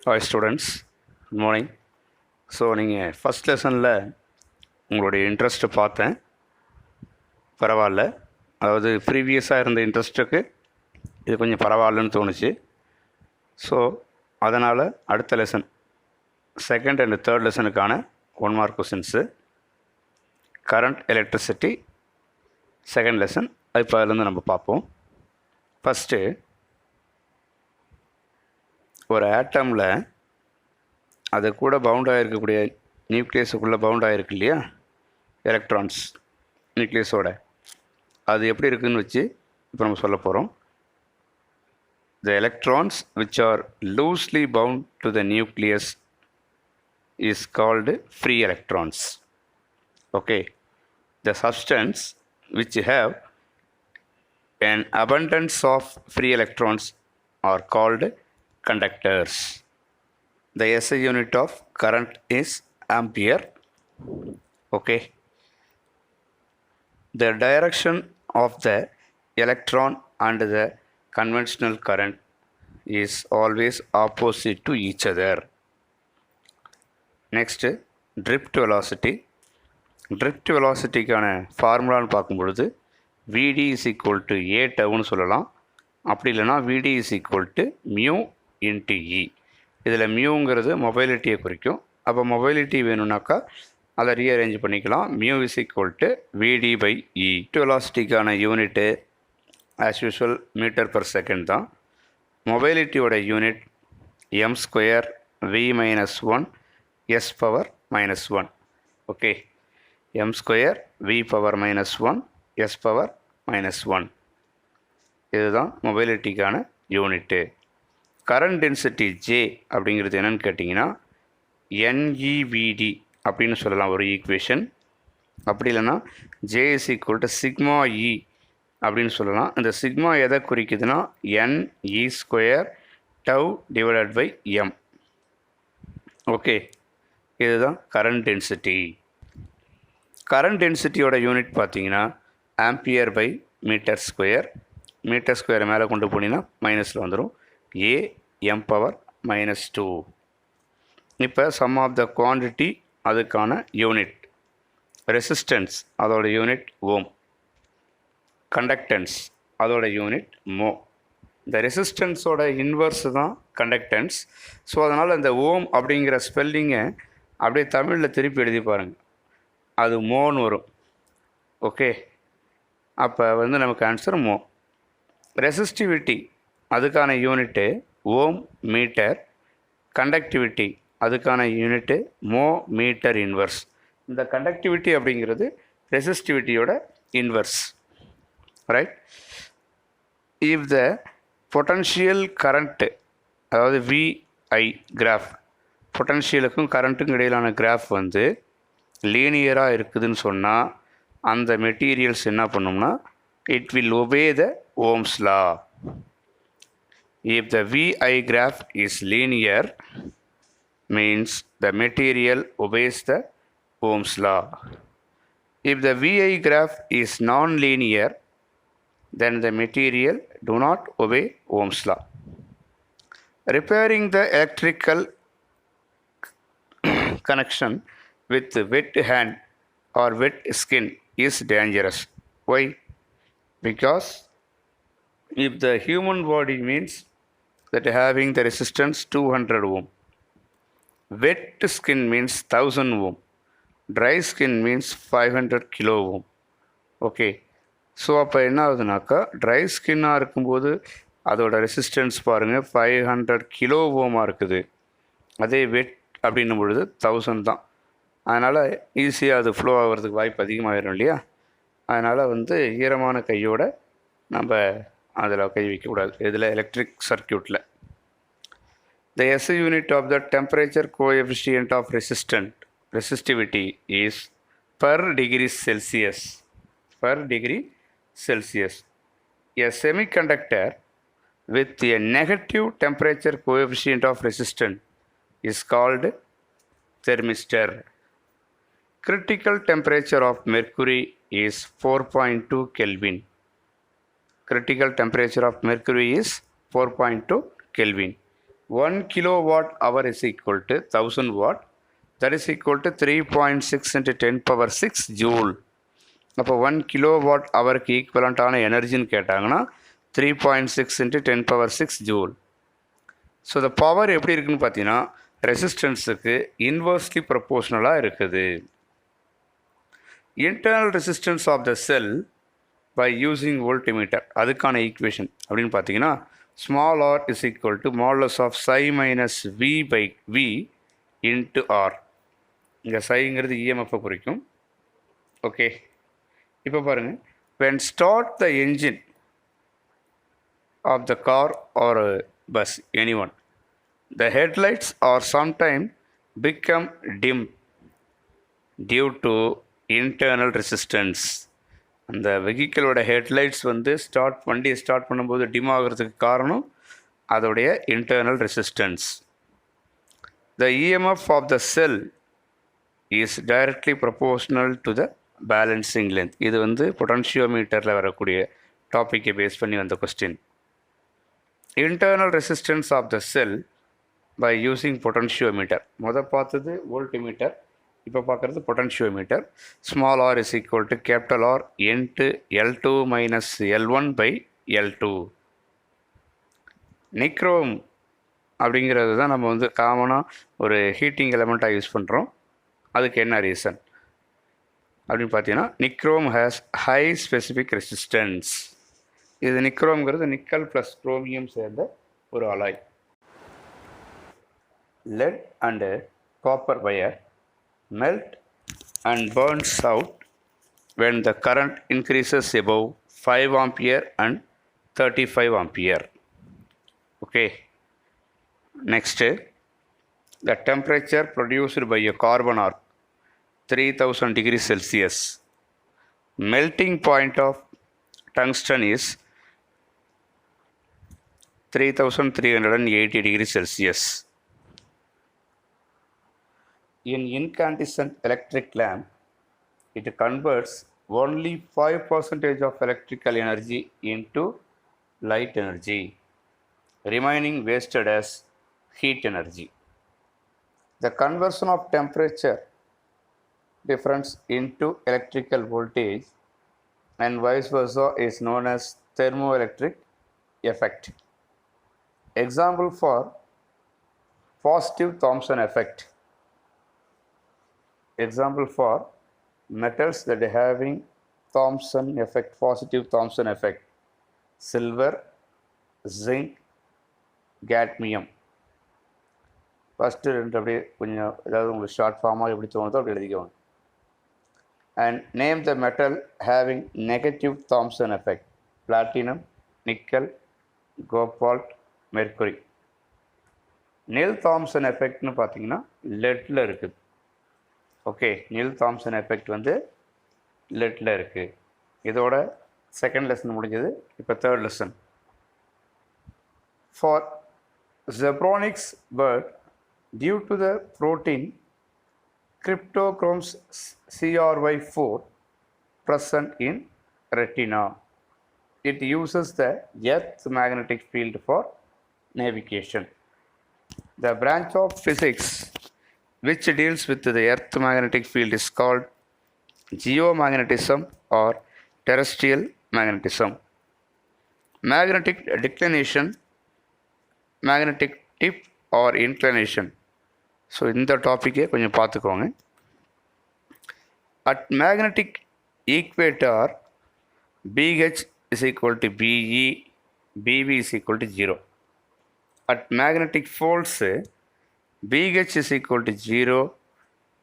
Hi students, good morning. So நீங்கள் first லெசனில் உங்களுடைய இன்ட்ரெஸ்ட்டை பார்த்தேன், பரவாயில்ல. அதாவது ப்ரீவியஸாக இருந்த இன்ட்ரெஸ்ட்டுக்கு இது கொஞ்சம் பரவாயில்லன்னு தோணுச்சு. ஸோ அதனால் அடுத்த லெசன் செகண்ட் அண்ட் தேர்ட் லெசனுக்கான 1 mark questions current electricity second lesson. இப்போ அதுலேருந்து நம்ம பார்ப்போம். ஃபஸ்ட்டு ஒரு ஆட்டமில் அது கூட பவுண்டாக இருக்கக்கூடிய நியூக்ளியஸுக்குள்ளே பவுண்டாக இருக்கு இல்லையா, எலக்ட்ரான்ஸ் நியூக்ளியஸோட அது எப்படி இருக்குதுன்னு வச்சு இப்போ நம்ம சொல்ல போகிறோம். The electrons which are loosely bound to the nucleus is called free electrons. Okay, the substance which have an abundance of free electrons are called conductors. The SI unit of current is ampere. Okay, the direction of the electron and the conventional current is always opposite to each other. Next, drift velocity. Drift வெலாசிட்டிக்கான ஃபார்முலான்னு பார்க்கும்பொழுது VD is equal to a டவுன்னு சொல்லலாம். அப்படி இல்லைனா VD is equal to mu into E. இதில் மியூங்கிறது மொபைலிட்டியை குறிக்கும். அப்போ மொபைலிட்டி வேணும்னாக்கா அதை ரீஅரேஞ்ச் பண்ணிக்கலாம். Mu is equal to VD by E. வெலாசிட்டிக்கான unit as usual metre per second தான். மொபைலிட்டியோட unit M square V minus 1 S power minus 1. Okay, m square v power minus 1 S power minus 1. இதுதான் மொபைலிட்டிக்கான unit. Current density J அப்படிங்கிறது என்னென்னு கேட்டிங்கன்னா NEVD அப்படின்னு சொல்லலாம் ஒரு ஈக்குவேஷன். அப்படி இல்லைன்னா J is equal to sigma E அப்படின்னு சொல்லலாம். இந்த சிக்மா எதை குறிக்குதுன்னா NE square tau divided by M. Okay, இதுதான் கரண்ட் டென்சிட்டி. கரண்ட் டென்சிட்டியோட யூனிட் பார்த்தீங்கன்னா ampere by metre square. Metre ஸ்கொயரை மேலே கொண்டு போனீங்கன்னா மைனஸில் வந்துடும். A M power minus 2. இப்போ சம் ஆஃப் த குவான்டிட்டி அதுக்கான யூனிட். ரெசிஸ்டன்ஸ் அதோட யூனிட் ஓம். கண்டக்டன்ஸ் அதோட யூனிட் மோ. இந்த ரெசிஸ்டன்ஸோட இன்வர்ஸ் தான் கண்டக்டன்ஸ். ஸோ அதனால் இந்த ஓம் அப்படிங்கிற ஸ்பெல்லிங்கை அப்படியே தமிழில் திருப்பி எழுதி பாருங்கள், அது மோன்னு வரும். ஓகே, அப்போ நமக்கு ஆன்சர் மோ. ரெசிஸ்டிவிட்டி அதுக்கான யூனிட்டு ஓம் மீட்டர். கண்டக்டிவிட்டி அதுக்கான யூனிட்டு மோ மீட்டர் இன்வர்ஸ். இந்த கண்டக்டிவிட்டி அப்படிங்கிறது ரெசிஸ்டிவிட்டியோட inverse, right? If the potential current, அதாவது விஐ கிராஃப், பொட்டன்ஷியலுக்கும் கரண்ட்டுக்கும் இடையிலான கிராஃப் லீனியராக இருக்குதுன்னு சொன்னால் அந்த மெட்டீரியல்ஸ் என்ன பண்ணும்னா it will obey the ohm's law. If the VI graph is linear means the material obeys the ohm's law. If the VI graph is non linear then the material do not obey Ohm's law. Repairing the electrical connection with wet hand or wet skin is dangerous. Why? Because if the human body means that having the resistance 200 ohm, wet skin means 1000 ohm, dry skin means 500 kilo ohm. Okay, so அப்போ என்ன ஆகுதுனாக்கா try ஸ்கின்னாக இருக்கும்போது அதோட resistance பாருங்கள் 500 kilo ஓமாக இருக்குது. அதே வெட் அப்படின்னும் பொழுது 1000 தான். அதனால் ஈஸியாக அது ஃப்ளோ ஆகிறதுக்கு வாய்ப்பு அதிகமாகிடும் இல்லையா. அதனால் ஈரமான கையோட நம்ம அதில் கை வைக்கக்கூடாது. இதில் எலக்ட்ரிக் சர்க்கியூட்டில் the SI unit of the temperature coefficient of resistivity is per degree Celsius. Per degree Celsius. A semiconductor with a negative temperature coefficient of resistance is called thermistor. Critical temperature of mercury is 4.2 Kelvin. Critical temperature of mercury is 4.2 Kelvin. 1 kilowatt hour is equal to 1000 watt. That is equal to 3.6 into 10 power 6 joule. அப்போ 1 kilowatt ஹவருக்கு ஈக்குவலண்ட்டான எனர்ஜின்னு கேட்டாங்கன்னா 3.6 into 10 power 6 joule. So இந்த power எப்படி இருக்குன்னு பார்த்தீங்கன்னா ரெசிஸ்டன்ஸுக்கு inversely ப்ரொபோஷ்னலாக இருக்குது. Internal resistance of the cell by using voltmeter, அதுக்கான ஈக்குவேஷன் அப்படின்னு பார்த்தீங்கன்னா small R is equal to modulus of psi minus V by V into R. இங்கே சைங்கிறது இஎம்எஃப்பை குறிக்கும். ஓகே, இப்போ பாருங்கள், when start the engine of the car or bus, anyone, the headlights are sometimes become dim due to internal resistance. அந்த வெஹிக்கிளோட headlights வந்து வண்டியை start பண்ணும்போது dim ஆகிறதுக்கு காரணம் அதோடைய internal resistance. The EMF of the cell is directly proportional to the balancing length. இது வந்து பொட்டன்ஷியோமீட்டரில் வரக்கூடிய டாப்பிக்கை பேஸ் பண்ணி வந்த question. Internal resistance of the cell by using potentiometer. பார்த்தது வோல்ட்மீட்டர், இப்போ பார்க்குறது potentiometer. Small R is equal to capital R into L2 minus L1 by L2. Nichrome அப்படிங்கிறது தான் நம்ம வந்து காமனாக ஒரு ஹீட்டிங் எலமெண்ட்டாக யூஸ் பண்ணுறோம். அதுக்கு என்ன ரீசன் அப்படின்னு பார்த்தீங்கன்னா nichrome has high specific resistance. இது நிக்ரோம்ங்கிறது நிக்கல் ப்ளஸ் குரோமியம் சேர்ந்த ஒரு alloy. Let and copper wire melt and Burns out when the current increases above 5 ampere and 35 ampere. Okay. Next, the temperature produced by a carbon arc 3000 degrees Celsius. Melting point of tungsten is 3380 degrees Celsius. In incandescent electric lamp, it converts only 5% of electrical energy into light energy, remaining wasted as heat energy. The conversion of temperature difference into electrical voltage and vice versa is known as thermoelectric effect. Example for positive Thomson effect. Example for metals that are having Thomson effect, positive Thomson effect: silver, zinc, cadmium. First ரெண்டு அப்படியே கொஞ்சம் ஏதாவது உங்களுக்கு short ஃபார்மாக எப்படி தோணுதோ அப்படி எழுதிக்கோங்க. And name the metal having negative Thomson effect: platinum, nickel, cobalt, mercury. நில் தாம்சன் எஃபெக்ட்னு பார்த்தீங்கன்னா லெட்டில் இருக்குது. ஓகே, நில் தாம்சன் எஃபெக்ட் வந்து லெட்டில் இருக்குது. இதோட செகண்ட் லெசன் முடிஞ்சது. இப்போ தேர்ட் லெசன். ஃபார் ஜெப்ரானிக்ஸ் பேர்ட், due to the protein cryptochromes CRY4 present in retina, it uses the earth magnetic field for navigation. The branch of physics which deals with the earth magnetic field is called geomagnetism or terrestrial magnetism. Magnetic declination, magnetic tip or inclination. So இந்த டாப்பிக்கே கொஞ்சம் பார்த்துக்கோங்க. At magnetic equator BH is equal to BE, BB is equal to 0. At magnetic poles, BH is equal to 0,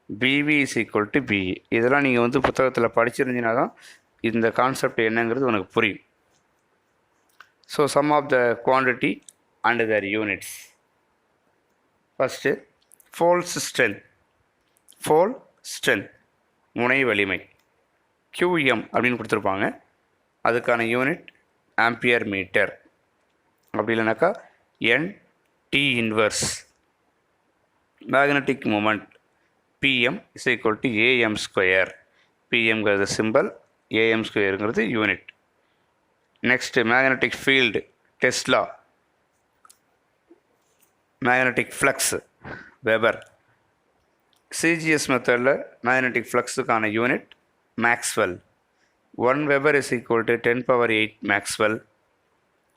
BB is equal to BE. இதெல்லாம் நீங்கள் வந்து புத்தகத்தில் படிச்சிருந்தீங்கன்னா தான் இந்த concept என்னங்கிறது உனக்கு புரியும். So sum of the quantity and their units. First poles strength. Pole strength முனை வலிமை QM அப்படின்னு கொடுத்துருப்பாங்க. அதுக்கான யூனிட் ஆம்பியர் மீட்டர். அப்படி இல்லைனாக்கா NT inverse. Magnetic moment PM is equal to AM square. PMங்கிறது சிம்பிள், AM ஸ்கொயருங்கிறது unit. Next magnetic field tesla. Magnetic flux weber. CGS மெத்தடில் மேக்னெட்டிக் ஃப்ளக்ஸுக்கான unit maxwell. 1 weber is equal to 10⁸ maxwell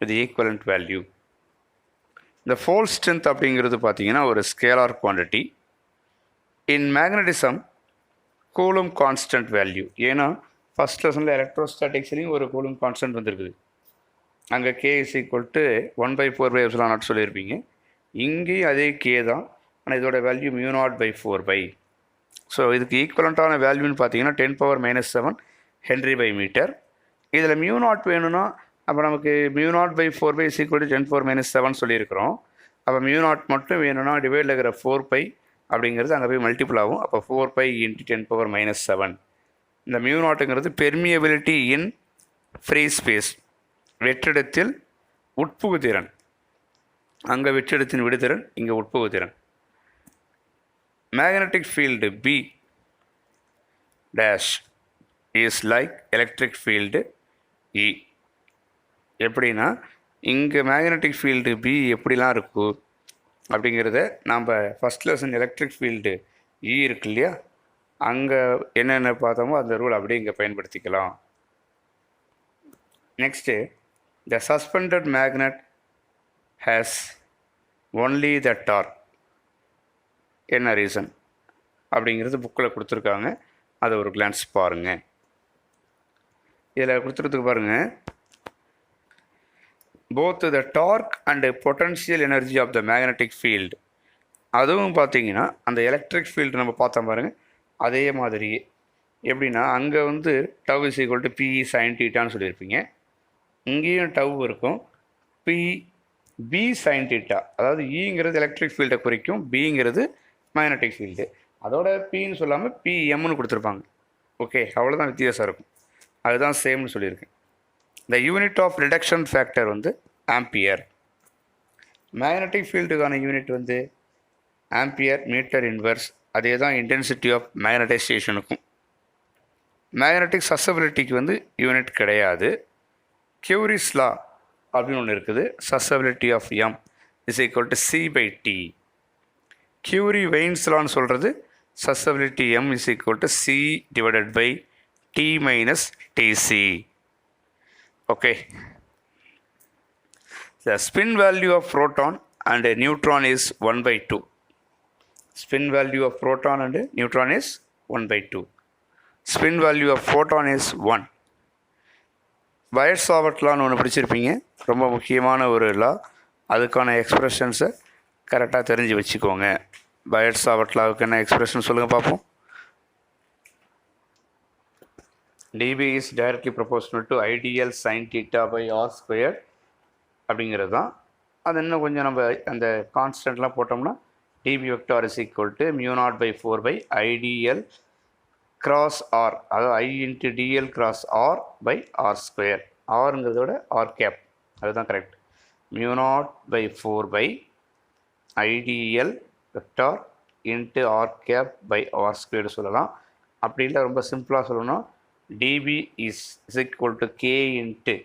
with equivalent value. இந்த pole strength அப்படிங்கிறது பார்த்தீங்கன்னா ஒரு scalar quantity. In magnetism coulomb constant value. ஏன்னா first லெசனில் எலக்ட்ரோஸ்டாட்டிக்ஸ்லேயும் ஒரு கூலும் கான்ஸ்டன்ட் வந்திருக்குது. அங்கே கே இஸ் ஈக்குவல் டு 1/4πε0 சொல்லியிருப்பீங்க. இங்கேயும் அதே கே தான், ஆனால் இதோட வேல்யூ μ0/4π. ஸோ இதுக்கு ஈக்குவலண்ட்டான வேல்யூன்னு பார்த்தீங்கன்னா 10⁻⁻⁷ ஹென்ரி/மீட்டர். இதில் μ0 வேணும்னா அப்போ நமக்கு μ0/4π இஸ் ஈக்குவல் டு 10⁻⁷ சொல்லியிருக்கிறோம். அப்போ μ0 மட்டும் வேணும்னா டிவைடில் இருக்கிற 4π அப்படிங்கிறது அங்கே போய் மல்டிபிள் ஆகும். அப்போ 4π × 10⁻⁷. இந்த μ0ங்கிறது பெர்மியபிலிட்டி இன் ஃப்ரீ ஸ்பேஸ், வெற்றிடத்தில் உட்புகுதிறன். அங்கே வெற்றிடத்தின் விடுதிறன், இங்கே உட்புகுதிறன். Magnetic field B dash is like electric field E. எப்படின்னா இங்கே மேக்னெட்டிக் ஃபீல்டு பி எப்படிலாம் இருக்கும் அப்படிங்கிறத நாம் first lesson electric field E இருக்கு இல்லையா, அங்கே என்னென்ன பார்த்தோமோ அந்த ரூல் அப்படியே இங்கே பயன்படுத்திக்கலாம். Next, the suspended magnet has only the torque. என்ன ரீசன் அப்படிங்கிறது புக்கில் கொடுத்துருக்காங்க, அதை ஒரு கிளான்ஸ் பாருங்கள். இதில் கொடுத்துறதுக்கு பாருங்கள், both the torque and potential energy of the magnetic field. அதுவும் பார்த்தீங்கன்னா அந்த எலக்ட்ரிக் ஃபீல்டு நம்ம பார்த்தோம் பாருங்கள், அதே மாதிரியே. எப்படின்னா அங்கே வந்து tau is equal to PE sin θன்னு சொல்லியிருப்பீங்க. இங்கேயும் டவ் இருக்கும், PB sin θ. அதாவது ஈங்கிறது எலக்ட்ரிக் ஃபீல்டை குறிக்கும், பிங்கிறது மேக்னெட்டிக் ஃபீல்டு. அதோட பின்னு சொல்லாமல் PMன்னு கொடுத்துருப்பாங்க. ஓகே, அவ்வளோதான் வித்தியாசம் இருக்கும். அதுதான் சேம்னு சொல்லியிருக்கேன். The unit of reduction factor வந்து ஆம்பியர். மேக்னெட்டிக் ஃபீல்டுக்கான யூனிட் வந்து ஆம்பியர் மீட்டர் இன்வெர்ஸ். அதே தான் இன்டென்சிட்டி ஆஃப் மேக்னடைசேஷனுக்கும். மேக்னெட்டிக் சசபிலிட்டிக்கு வந்து யூனிட் கிடையாது. கியூரிஸ் லா அப்படின்னு ஒன்று இருக்குது. Susceptibility of M is equal to C/T. Curie Weiss லான்னு சொல்கிறது susceptibility M is equal to C/T - Tc. Okay. The spin value of proton and a neutron is 1/2. Spin value of proton and a neutron is 1/2. Spin value of photon is 1. வயர்சாவர்ட் லான்னு ஒன்று படிச்சிருப்பீங்க, ரொம்ப முக்கியமான ஒரு லா. அதுக்கான எக்ஸ்பிரஷன்ஸை கரெக்டாக தெரிஞ்சு வச்சுக்கோங்க. வயர்சாவர்ட் லாவுக்கு என்ன எக்ஸ்பிரஷன் சொல்லுங்கள் பார்ப்போம். dB is directly proportional to ideal sin θ/r² அப்படிங்கிறது தான். அது இன்னும் கொஞ்சம் நம்ம அந்த கான்ஸ்டன்ட்லாம் போட்டோம்னா dB vector is equal to μ0/4 ideal cross r, அதாவது I × dl cross r/r². ஆறுங்கிறதோட r cap, அதுதான் correct. μ0/4 ideal vector × r cap/r² சொல்லலாம். அப்படி இல்லை, ரொம்ப சிம்பிளாக சொல்லணும், dB is equal to k into,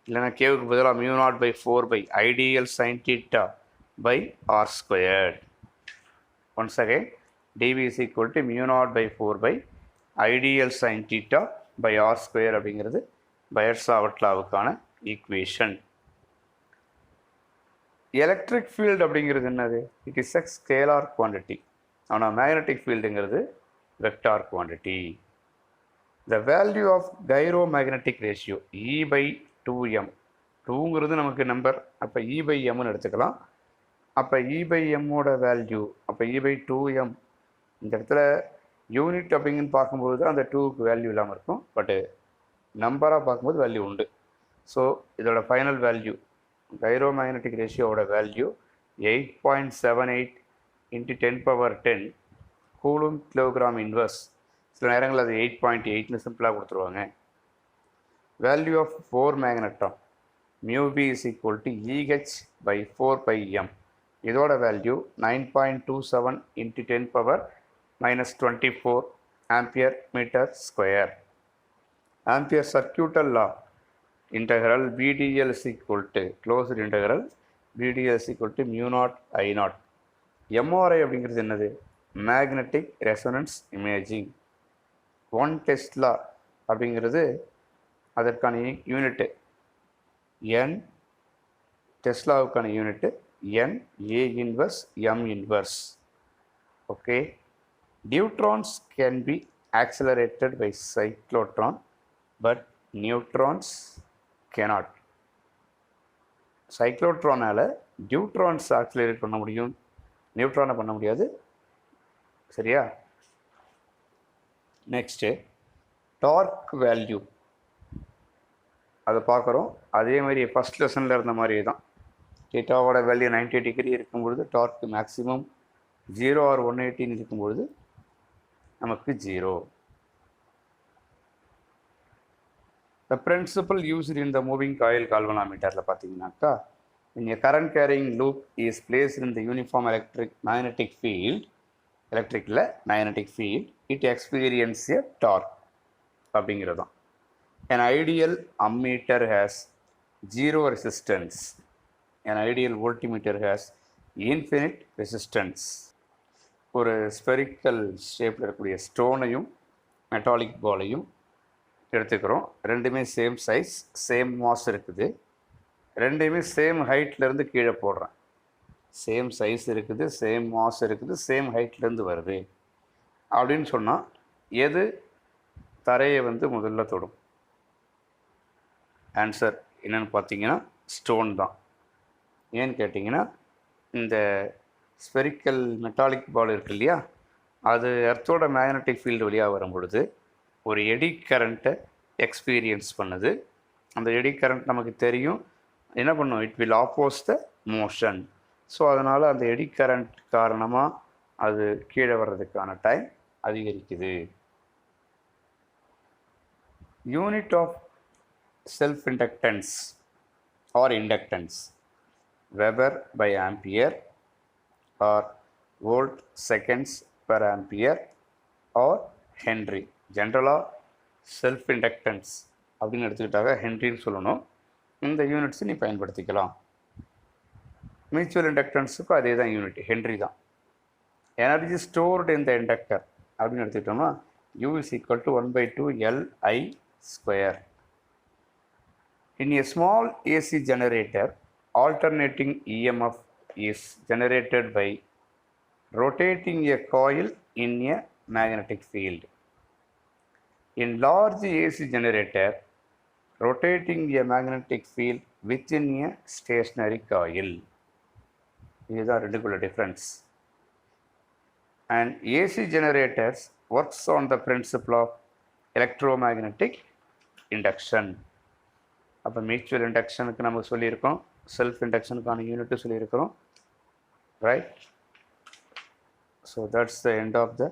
இல்லைனா கேவுக்கு பதிலாக μ0/4 ideal sin θ/r². once again, dB is equal to μ0/4 ideal sin θ/r² அப்படிங்கிறது பையர்-சாவர்ட் லாவுக்கான ஈக்குவேஷன். எலக்ட்ரிக் ஃபீல்டு அப்படிங்கிறது என்னது? It is a scalar quantity. ஆனால் மேக்னெட்டிக் ஃபீல்டுங்கிறது vector quantity. The value of gyromagnetic ratio E/2m. 2ங்கிறது நமக்கு நம்பர், அப்போ E/mன்னு எடுத்துக்கலாம். அப்போ E/mோட வேல்யூ, அப்போ E/2m இந்த இடத்துல யூனிட் அப்படிங்கன்னு பார்க்கும்போது தான் அந்த 2க்கு வேல்யூ இல்லாமல் இருக்கும். பட்டு நம்பராக பார்க்கும்போது வேல்யூ உண்டு. ஸோ இதோட ஃபைனல் வேல்யூ, கைரோமேக்னெட்டிக் ரேஷியோவோட வேல்யூ 8.78 × 10⁻10 கூலும் கிலோகிராம் இன்வர்ஸ். சில நேரங்களில் அது 8.8ன்னு சிம்பிளாக கொடுத்துருவாங்க. Value of 4 magneton μB is equal to EH/4πm. இதோட value 9.27 × 10⁻24 ampere metre square. Ampere circuital law, integral VDL is equal to closed integral VDS equal to mu naught I naught. MRI அப்படிங்கிறது என்னது? Magnetic resonance imaging. 1 tesla அப்படிங்கிறது அதற்கான unit n, டெஸ்லாவுக்கான unit n, A inverse m inverse. Okay, neutrons can be accelerated by cyclotron but neutrons cannot. சைக்ளோட்ரானால் neutrons accelerate பண்ண முடியும், நியூட்ரானை பண்ண முடியாது. சரியா? நெக்ஸ்ட்டு டார்க் வேல்யூ அதை பார்க்குறோம். அதே மாதிரி ஃபஸ்ட் லெசனில் இருந்த மாதிரி தான். டீட்டாவோட வேல்யூ 90 டிகிரி இருக்கும்பொழுது டார்க் மேக்ஸிமம் 0 or 180 இருக்கும்பொழுது நமக்கு 0. The principle used in the moving coil galvanometerல பார்த்தீங்கன்னாக்கா, when a current carrying loop is placed in the uniform magnetic field, it experiences a torque அப்படிங்கிறது தான். An ideal ammeter has 0 resistance. An ideal voltmeter has infinite resistance. ஒரு spherical ஷேப்பில் இருக்கக்கூடிய ஸ்டோனையும் metallic பாலையும் எடுத்துக்கிறோம். ரெண்டுமே same size, same mass இருக்குது. ரெண்டுமே சேம் ஹைட்லேருந்து கீழே போடுறேன். சேம் சைஸ் இருக்குது, சேம் மாஸ் இருக்குது, சேம் ஹைட்லேருந்து வருது அப்படின்னு சொன்னால் எது தரையை முதல்ல தொடும்? ஆன்சர் என்னென்னு பார்த்தீங்கன்னா ஸ்டோன் தான். ஏன்னு கேட்டிங்கன்னா, இந்த ஸ்பெரிக்கல் மெட்டாலிக் பால் இருக்கு இல்லையா, அது எர்த்தோட மேக்னெட்டிக் ஃபீல்டு வழியாக வரும் பொழுது ஒரு எடி கரண்ட்டை எக்ஸ்பீரியன்ஸ் பண்ணுது. அந்த எடி கரண்ட் நமக்கு தெரியும் என்ன பண்ணும், it will ஆப்போஸ் the motion. So அதனால் அந்த எடி கரண்ட் காரணமாக அது கீழே வர்றதுக்கான டைம் அதிகரிக்குது. Unit of self inductance or inductance weber by ampere or volt seconds per ampere or Henry. ஜென்ரலாக செல்ஃப் இண்டக்டன்ஸ் அப்படின்னு எடுத்துக்கிட்டாக ஹென்ரின்னு சொல்லணும். இந்த யூனிட்ஸ் நீ பயன்படுத்திக்கலாம். மியூச்சுவல் இண்டக்டன்ஸுக்கும் அதே தான் யூனிட், ஹென்ரி தான். எனர்ஜி ஸ்டோர்டு இந்த இண்டக்டர் அப்படின்னு எடுத்துக்கிட்டோம்னா U is equal to 1/2 Li square. In a small AC generator, alternating EMF is generated by rotating a coil in a magnetic field. In large AC generator, rotating a magnetic field within a stationary coil. These are ridiculous difference. And AC generators works on the principle of electromagnetic induction. அப்போ mutual இண்டக்ஷனுக்கு நம்ம சொல்லியிருக்கோம், self இண்டக்ஷனுக்கான unit சொல்லியிருக்கிறோம், right? So that's the end of the